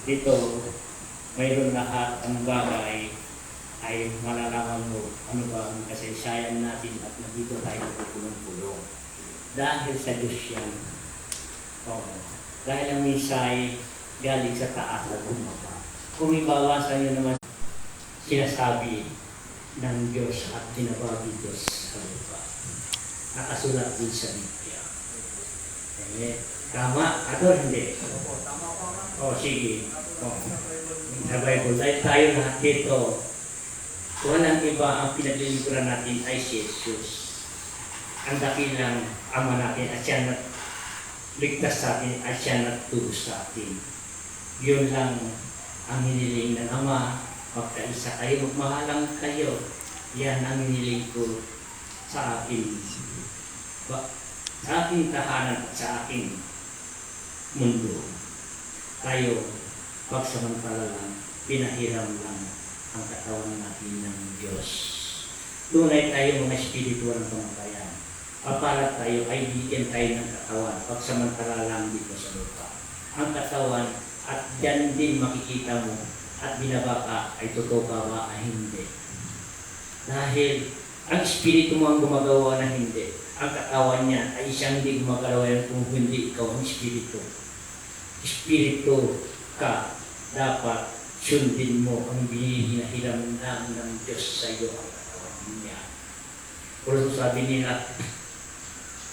Dito, mayroon lahat ang bagay ay malalaman mo ano ba ang kasaysayan natin at nandito tayo nagpupulong-pulong. Dahil sa Diyos yan. Oo. Dahil ang misay galing sa taas at bumaba. Kung ibawasan nyo naman sinasabi ng Diyos at tinabagi Diyos sa lupa. Nakasulat din sa Biblia. Eh, tama? Ato hindi? O, sige. O, sa Bible. Dahil tayo lahat dito, walang iba ang pinaglilingkuran natin ay si Jesus. Ang dakilang Ama natin at siya na ligtas sa atin at siya nagtubos sa atin. Yun lang ang hiniling ng Ama. Magkaisa kayo, magmahalang kayo. Yan ang hiniling ko sa akin. Sa aking tahanan at sa aking mundo. Tayo, pagsamantala lang, pinahiram lang ang katawan natin ng Diyos. Tunay tayo mga espiritual ng pamatayan. Papalat tayo ay bigyan tayo ng katawan, pagsamantala lang dito sa lupa. Ang katawan, at yan din makikita mo, at binabaka ay totoo ba ba ay hindi. Dahil ang espiritu mo ang gumagawa na hindi. Ang katawan niya ay siyang hindi gumagawa yan kung hindi ikaw ang espiritu. Espiritu ka, dapat sundin mo ang binihinahiram ng Diyos sa iyo ang katawan niya. Pero sabi nila,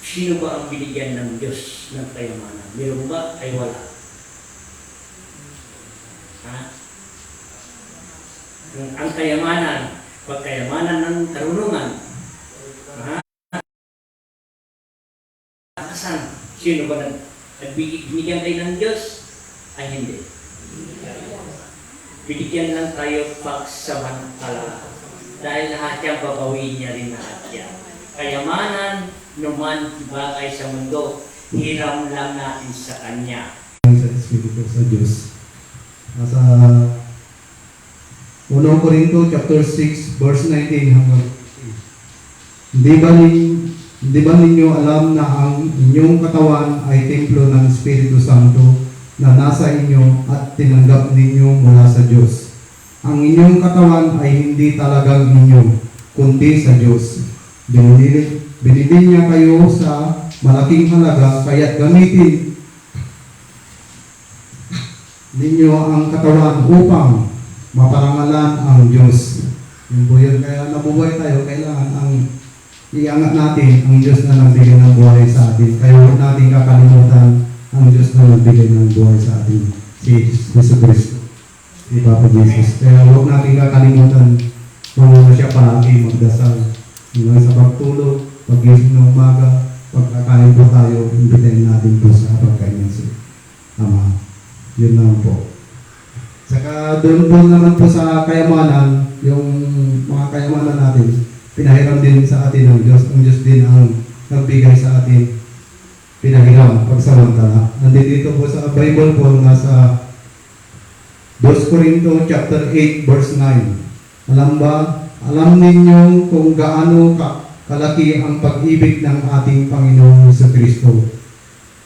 sino ba ang binigyan ng Diyos ng kayamanan? Meron ba? Ay wala. Ha? Ang kayamanan, pagkayamanan ng karunungan. Ha? Saan? Sino ba binigyan tayo ng Diyos? Ay hindi. Binigyan lang tayo pagsamantala. Dahil lahat yan, babawiin niya rin lahat yan. Kayamanan, numan, bagay sa mundo, hiram lang natin sa Kanya. Sa Espiritu sa Diyos. Sa 1 Corinto chapter 6 verse 19 hanggang 20. Hindi ba ninyo alam na ang inyong katawan ay templo ng Espiritu Santo na nasa inyo at tinanggap ninyo mula sa Diyos? Ang inyong katawan ay hindi talagang inyo, kundi sa Diyos. Binili niya kayo sa malaking halaga, kaya't gamitin ninyo ang katawan upang maparangalan ang Diyos. Yung po yun, kaya nabubuhay tayo, kailangan ang iangat natin ang Diyos na nagbigay ng buhay sa atin. Kaya huwag natin kakalimutan ang Diyos na nagbigay ng buhay sa atin, si Jesus Cristo, si Papa Jesus. Kaya huwag natin kakalimutan kung siya palagi magdasal. Hanggang sa pagtulog, pag-gising ng umaga, pagkakain po tayo, imbitahin natin po sa pagkain si Ama. Yun lang po. Saka doon po naman po sa kayamanan, yung mga kayamanan natin, pinahiram din sa atin ng Diyos. Ang Diyos din ang nagbigay sa atin. Pinahiram, pagsamantala. Nandito po sa Bible po, nasa 2 Corinto chapter 8 verse 9. Alam ninyo kung gaano kalaki ang pag-ibig ng ating Panginoong Jesucristo,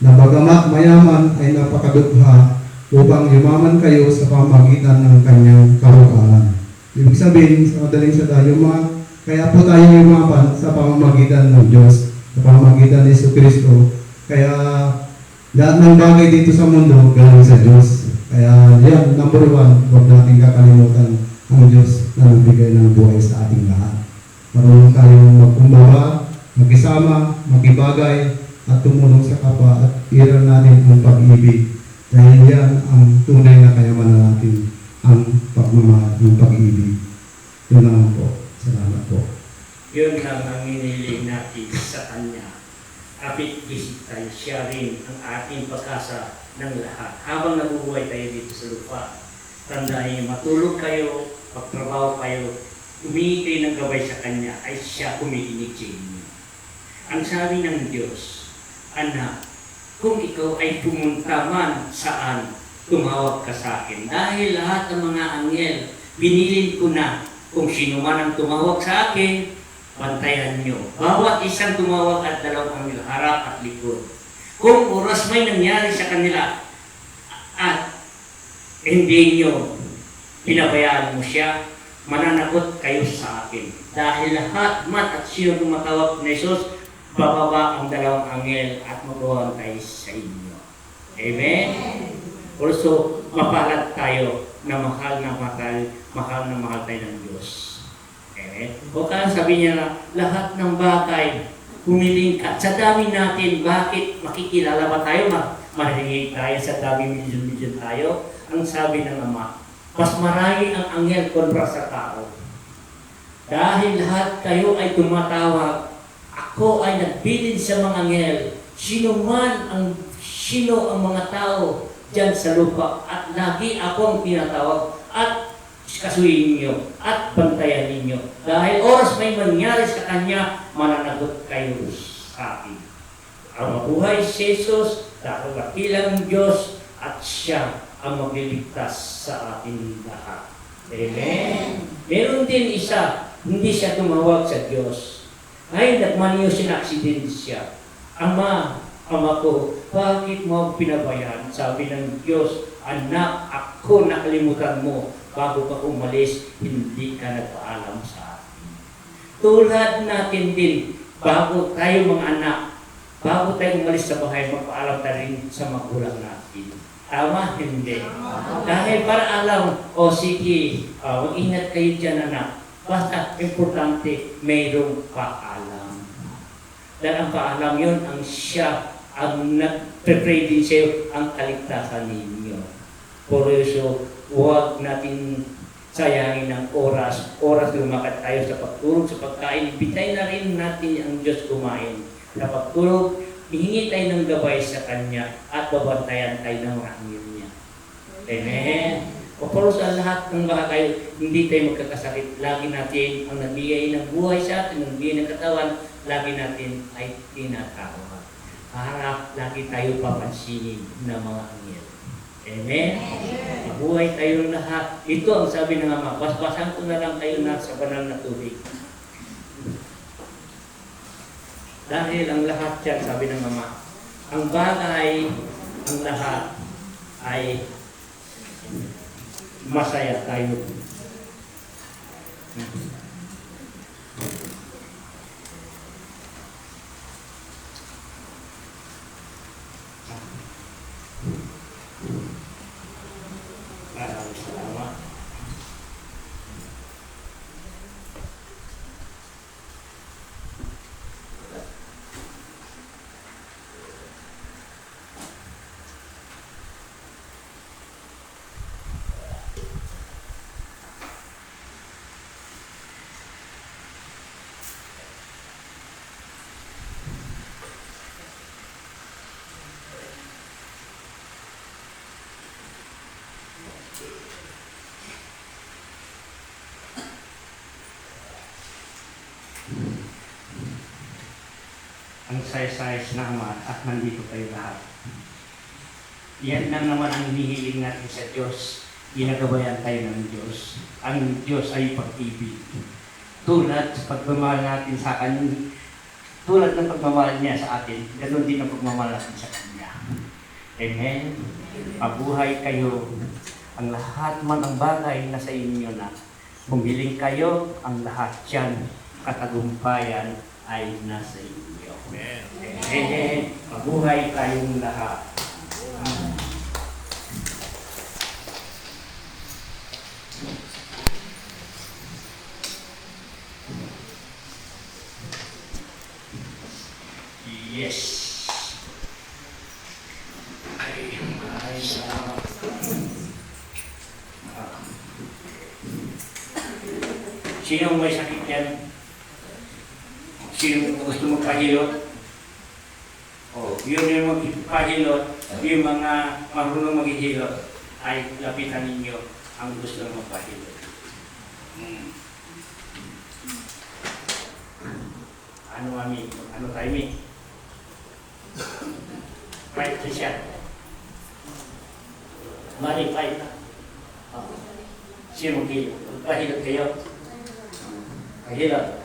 na bagamat mayaman ay napakadukha upang yumaman kayo sa pamagitan ng kanyang karukalan. Ibig sabihin, sa madaling salita, kaya po tayo yumapan sa pamamagitan ng Diyos, sa pamamagitan ni Jesucristo. Kaya lahat ng bagay dito sa mundo galing sa Diyos. Kaya yan, number one, huwag natin kakalimutan ang Diyos na nagbigay ng buhay sa ating lahat. Marunong tayong magkumbaba, magkisama, magibagay, at tumulong sa kapwa at iral natin ang pag-ibig. Dahil yan ang tunay na kayamanan natin, ang pagmamahal, ang pag-ibig. Yun lang po. Salamat po. Yun lang ang hiniling natin sa Kanya. Kapit-isip tayo, siya rin ang ating pag-asa ng lahat. Habang nabubuhay tayo dito sa lupa, tandaan, matulog kayo, pagtrabaho kayo, humingi kayo ng gabay sa Kanya, ay siya kumikinig sa inyo. Ang sabi ng Diyos, anak, kung ikaw ay pumunta man saan, tumawag ka sa akin. Dahil lahat ng mga anghel, binilin ko na kung sino man ang tumawag sa akin, bantayan nyo. Bawat isang tumawag at dalawang anghel, harap at likod. Kung oras may nangyari sa kanila at hindi nyo pinabayaan mo siya, mananagot kayo sa akin. Dahil lahat man at sino tumatawag na Jesus, bababa ang dalawang anghel at magbabantay sa inyo. Amen? Also, mapalad tayo na mahal na mahal tayo ng Diyos. Amen? O kaya sabi niya na, lahat ng bagay, humiling ka. Sa dami natin, bakit makikilala ba tayo? Mahihingi tayo sa dami, milyon-milyon tayo. Ang sabi ng Ama, mas marami ang anghel kontra sa tao. Dahil lahat kayo ay tumatawag, ako ay nagbilin sa mga anghel. Sino ang mga tao dyan sa lupa at lagi akong tinatawag at kasuhin ninyo at bantayan ninyo. Dahil oras may mangyari sa Kanya, mananagot kayo sa akin. Ang mabuhay si Jesus, dakilang Diyos at Siya ang magliligtas sa ating lahat. Amen? Meron din isa, hindi siya tumawag sa Diyos. Ngayon, nagmaniyo siya, aksidente siya. Ama ko, bakit mo pinabayaan? Sabi ng Diyos, anak, ako nakalimutan mo. Bago ka umalis, hindi ka nagpaalam sa akin. Tulad natin din, bago tayo mga anak, bago tayo umalis sa bahay, magpaalam tayo rin sa magulang natin. Tama? Hindi. Dahil para alam, sige, mag-ingat kayo dyan anak. Basta importante, mayroong paalam. Dahil ang paalam yun, ang siya, ang nag-pray din sa'yo, ang kaligtasan ninyo. Por eso, huwag natin sayangin ng oras. Oras lumakad tayo sa pagtulog, sa pagkain. Ibitay na rin natin ang Diyos kumain. Sa pagtulog, hihingi tayo ng gabay sa Kanya at babantayan tayo ng rahil niya. Amen? O para sa lahat ng bagay, hindi tayo magkakasakit. Lagi natin ang nagbigay ng buhay sa atin, ang nagbigay ng katawan, lagi natin ay tinatawag. Para lagi tayo papansinin ng mga anghel. Amen? Mabuhay tayo lahat. Ito ang sabi ng Ama, basbasan ko na lang kayo na sa banal na tubig. Dahil ang lahat yan, sabi ng Ama, ang bagay, ang lahat ay masaya tayo. Maraming salamat. Ang size naman at nandito kayo lahat. Yan lang naman ang hinihiling natin sa Diyos. Ginagabayan tayo ng Diyos. Ang Diyos ay pag-ibig. Tulad sa pagmamahal natin sa Kanya, tulad ng pagmamahal niya sa atin, ganoon din ang pagmamahal natin sa Kanya. Amen? Mabuhay kayo. Ang lahat man ang bagay na sa inyo na. Bumiling kayo, ang lahat yan, katagumpayan ay nasa inyo. Amen. Amen. Mabuhay tayong lahat. Yes. Ay, salamat. Sino may sakit yan? Sino gusto magpahilot? Yun yung magpahilot, yung mga marunong maghihilot ay lapitan ninyo ang gusto magpahilot. Ano kami? Ano tayo mi? Fight siya. Mali fight. Sino magpahilot kayo? Pahilot.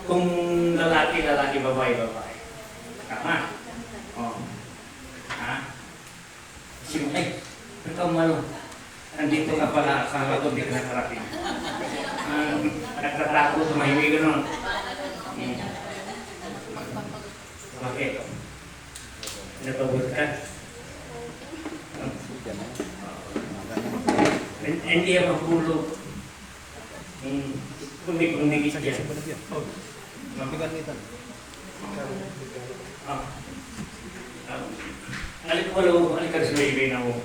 Kung lalaki, babae. Tama? Ikaw malo. Andito ka pala, akala ko di ka nakarating. Nagtatakot, tumahimik ka nun. Bakit? Napagod ka? Hindi ako mahulog. Kumigit yan. Alik ka sa baby na mo.